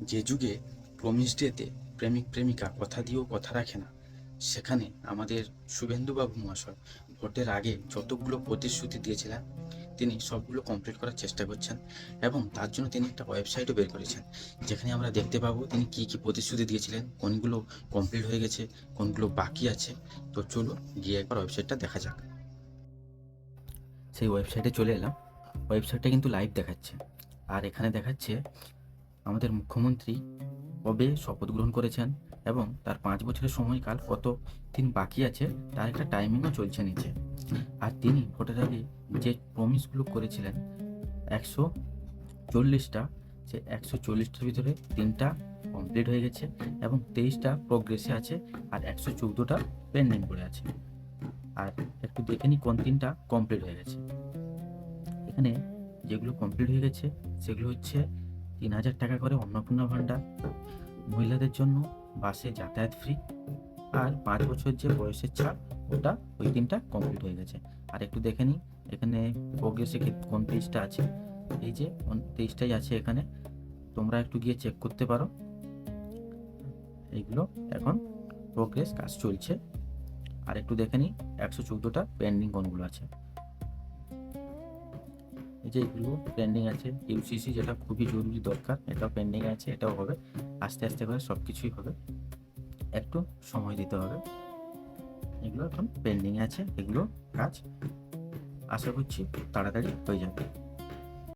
যে যুগে প্রমিস ডেতে প্রেমিক প্রেমিকা কথা দিয়েও কথা রাখে না, সেখানে আমাদের শুভেন্দুবাবু মহাশয় ভোটের আগে যতগুলো প্রতিশ্রুতি দিয়েছিলেন তিনি সবগুলো কমপ্লিট করার চেষ্টা করছেন এবং তার জন্য তিনি একটা ওয়েবসাইটও বের করেছেন, যেখানে আমরা দেখতে পাবো তিনি কি কি প্রতিশ্রুতি দিয়েছিলেন, কোনগুলো কমপ্লিট হয়ে গেছে, কোনগুলো বাকি আছে। তো চলো গিয়ে একবার ওয়েবসাইটটা দেখা যাক। সেই ওয়েবসাইটে চলে এলাম। ওয়েবসাইটটা কিন্তু লাইভ দেখাচ্ছে, আর এখানে দেখাচ্ছে আমাদের মুখ্যমন্ত্রী কবে শপথ গ্রহণ করেছেন এবং তার 5 বছরের সময়কাল কত দিন বাকি আছে তার একটা টাইমিংও চলছে নিচে। আর তিনি ভোটের আগে যে প্রমিসগুলো করেছিলেন 140টা, সে 140টার ভিতরে 3টা কমপ্লিট হয়ে গেছে এবং 23টা প্রোগ্রেসে আছে আর 114টা পেন্ডিং পড়ে আছে। আর একটু দেখে নিই কোন 3টা কমপ্লিট হয়ে গেছে। এখানে যেগুলো কমপ্লিট হয়ে গেছে সেগুলো হচ্ছে 3000 টাকা করে অন্নপূর্ণা ভাণ্ডার, মহিলাদের জন্য বাসে যাতায়াত ফ্রি, আর 5 বছর যে বয়সের ছাড় ওটা, ওই 3টা কমপ্লিট হয়ে গেছে। আর একটু দেখে নিই এখানে প্রোগ্রেসে কোন পেজটা আছে। এই যে 23টাই আছে এখানে, তোমরা একটু গিয়ে চেক করতে পারো। এইগুলো এখন প্রোগ্রেস কাজ চলছে। আর একটু দেখে নিই 114টা পেন্ডিং কোনগুলো আছে। এই যে এগুলো পেন্ডিং আছে, ইউসিসি যেটা খুবই জরুরি দরকার, এটাও পেন্ডিং আছে, এটাও হবে। আস্তে আস্তে করে সব কিছুই হবে, একটু সময় দিতে হবে। এগুলো এখন পেন্ডিং আছে, এগুলো কাজ আশা করছি তাড়াতাড়ি হয়ে যাবে।